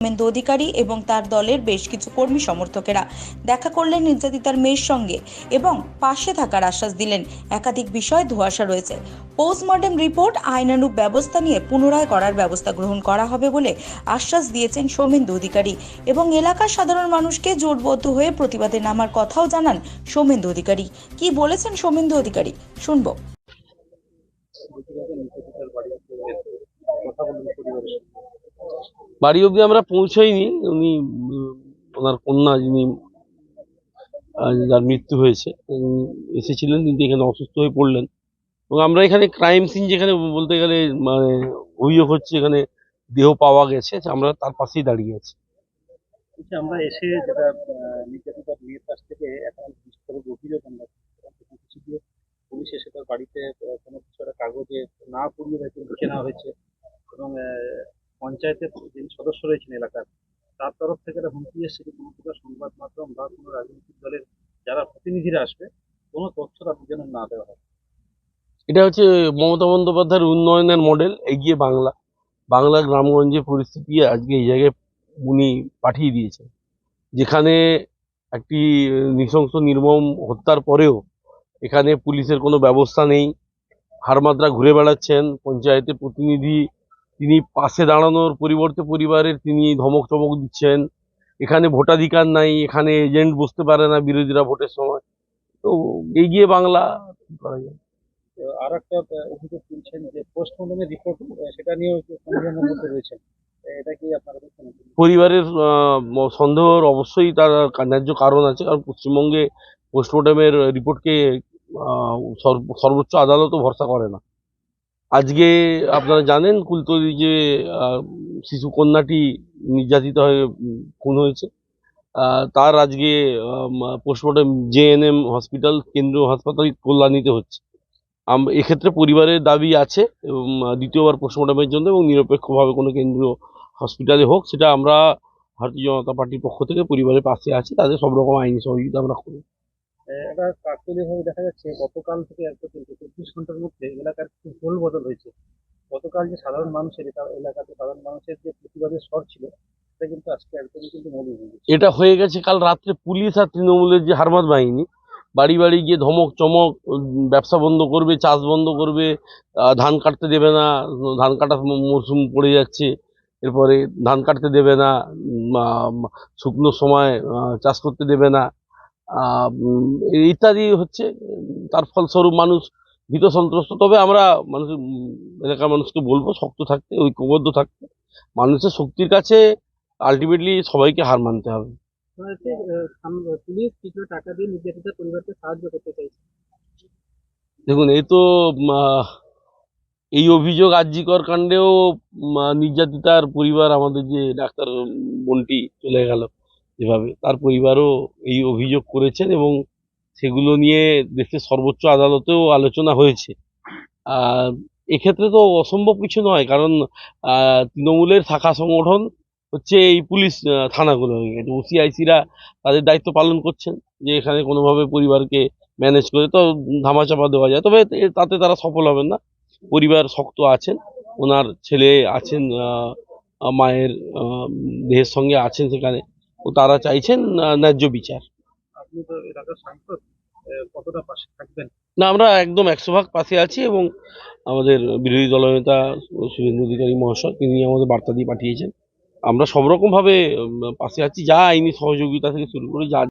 শুভেন্দু অধিকারী এবং তার দলের বেশ কিছু কর্মী সমর্থকেরা দেখা করলেন নির্যাতিতার মেয়ের সঙ্গে এবং পাশে থাকার আশ্বাস দিলেন। একাধিক বিষয় ধোঁয়াশা রয়েছে। পোস্টমর্টেম রিপোর্ট আইনানুগ ব্যবস্থা নিয়ে পুনরায় করার ব্যবস্থা গ্রহণ করা হবে বলে আশ্বাস দিয়েছেন শুভেন্দু অধিকারী এবং এলাকার সাধারণ মানুষকে জোটবদ্ধ হয়ে প্রতিবাদে নামার কথাও জানান শুভেন্দু অধিকারী। কি বলেছেন শুভেন্দু অধিকারী শুনবো। বাড়ি অবধি আমরা পৌঁছাইনি। উনি ওনার কন্যা যিনি যার মৃত্যু হয়েছে এসেছিলেন, কিন্তু এখানে অসুস্থ হয়ে পড়লেন এবং আমরা এখানে ক্রাইম সিন যেখানে বলতে গেলে মানে অভিযোগ হচ্ছে এখানে দেহ পাওয়া গেছে, আমরা তার পাশেই দাঁড়িয়ে আছি। আমরা এসে যেটা নির্যাতিত মেয়ের কাছ থেকে একাধিক বিস্ফোরক অভিযোগ আমরা কিছু দিয়ে পুলিশ এসে তার বাড়িতে কোনো কিছু একটা কাগজে না পুড়িয়ে লিখে নেওয়া হয়েছে এবং পঞ্চায়েতের যিনি সদস্য রয়েছেন এলাকার তার তরফ থেকে একটা হুমকি এসেছে যে কোনো প্রকার সংবাদ মাধ্যম বা কোনো রাজনৈতিক দলের যারা প্রতিনিধিরা আসবে কোনো তথ্য তাদের যেন না দেওয়া হয়। এটা হচ্ছে মমতা বন্দ্যোপাধ্যায়ের উন্নয়নের মডেল এগিয়ে বাংলা। বাংলা গ্রামগঞ্জে পরিস্থিতি আজকে এই জায়গায় উনি পাঠিয়ে দিয়েছেন, যেখানে একটি নৃশংস নির্মম হত্যার পরেও এখানে পুলিশের কোনো ব্যবস্থা নেই। হারমাত্রা ঘুরে বেড়াচ্ছেন পঞ্চায়েতের প্রতিনিধি, তিনি পাশে দাঁড়ানোর পরিবর্তে পরিবারের তিনি ধমক চমক দিচ্ছেন। এখানে ভোটাধিকার নাই, এখানে এজেন্ট বসতে পারে না বিরোধীরা ভোটের সময়। তো এগিয়ে বাংলা কি করা যায়। আর একটা অভিযোগ তুলছেন যে পোস্টমর্টমের রিপোর্ট সেটা নিয়েও সন্দেহের মধ্যে রয়েছেন, এটা কি আপনারা দেখছেন? পরিবারের সন্দেহর অবশ্যই তার ন্যায্য কারণ আছে, কারণ পশ্চিমবঙ্গে পোস্টমর্টমের রিপোর্টকে সর্বোচ্চ আদালতও ভরসা করে না। আজকে আপনারা জানেন কুলতলি যে শিশু কন্যাটি নির্যাতিত হয়ে খুন হয়েছে, তার আজকে পোস্টমর্টম জেএনএম হসপিটাল, কেন্দ্রীয় হাসপাতাল কল্যাণীতে হচ্ছে। এক্ষেত্রে পরিবারের দাবি আছে এবং দ্বিতীয়বার পোস্টমর্টমের জন্য এবং নিরপেক্ষভাবে কোনো কেন্দ্রীয় হসপিটালে হোক, সেটা আমরা ভারতীয় জনতা পার্টির পক্ষ থেকে পরিবারের পাশে আছি, তাদের সব রকম আইনি সহযোগিতা আমরা করি। এটা কাকতালীয়ভাবে দেখা যাচ্ছে গতকাল থেকে আজ পর্যন্ত 24 ঘন্টার মধ্যে এলাকার কিছু গোল বদল হয়েছে। গতকাল যে সাধারণ মানুষের এলাকাতে সাধারণ মানুষের যে প্রতিবাদের স্বর ছিল সেটা কিন্তু আজকে একদমই কিন্তু মলিন হয়ে গেছে। এটা হয়ে গেছে কাল রাত্রে পুলিশ আর তৃণমূলের যে হারমাত বাহিনী বাড়ি বাড়ি গিয়ে ধমক চমক, ব্যবসা বন্ধ করবে, চাষ বন্ধ করবে, ধান কাটতে দেবে না, ধান কাটার মরশুম পড়ে যাচ্ছে, এরপরে ধান কাটতে দেবে না, শুকনোর সময় চাষ করতে দেবে না, ইত্যাদি হচ্ছে। তার ফলস্বরূপ মানুষ ভীত সন্ত্রস্ত। তবে আমরা মানুষ এলাকার মানুষকে বলবো শক্ত থাকতে, ঐক্যবদ্ধ থাকতে। মানুষের শক্তির কাছে আলটিমেটলি সবাইকে হার মানতে হবে। পুলিশ কিছু টাকা দিয়ে নির্যাতিত পরিবারকে সাহায্য করতে চাইছে। দেখুন, এই তো এই অভিযোগ আরজিকর কাণ্ডেও নির্যাতিতার পরিবার, আমাদের যে ডাক্তার বোনটি চলে গেল যেভাবে, তার পরিবারও এই অভিযোগ করেছেন এবং সেগুলো নিয়ে দেশের সর্বোচ্চ আদালতেও আলোচনা হয়েছে। এক্ষেত্রে তো অসম্ভব কিছু নয়, কারণ তৃণমূলের শাখা সংগঠন হচ্ছে এই পুলিশ থানাগুলো, ওসিআইসিরা তাদের দায়িত্ব পালন করছেন যে এখানে কোনোভাবে পরিবারকে ম্যানেজ করে তো ধামাচাপা দেওয়া যায়। তবে তাতে তারা সফল হবেন না। পরিবার শক্ত আছেন, ওনার ছেলে আছেন, মায়ের দেহের সঙ্গে আছেন সেখানে, ও তারা চাইছেন ন্যায্য বিচার। আপনি তো এলাকার সাংসদ, কতটা পাশে থাকবেন? না, আমরা একদম 100% পাশে আছি এবং আমাদের বিরোধী দলনেতা শুভেন্দু অধিকারী মহাশয় তিনি আমাদের বার্তা দিয়ে পাঠিয়েছেন। আমরা সব রকমভাবে পাশে আছি, যা আইনি সহযোগিতা থেকে শুরু করে যা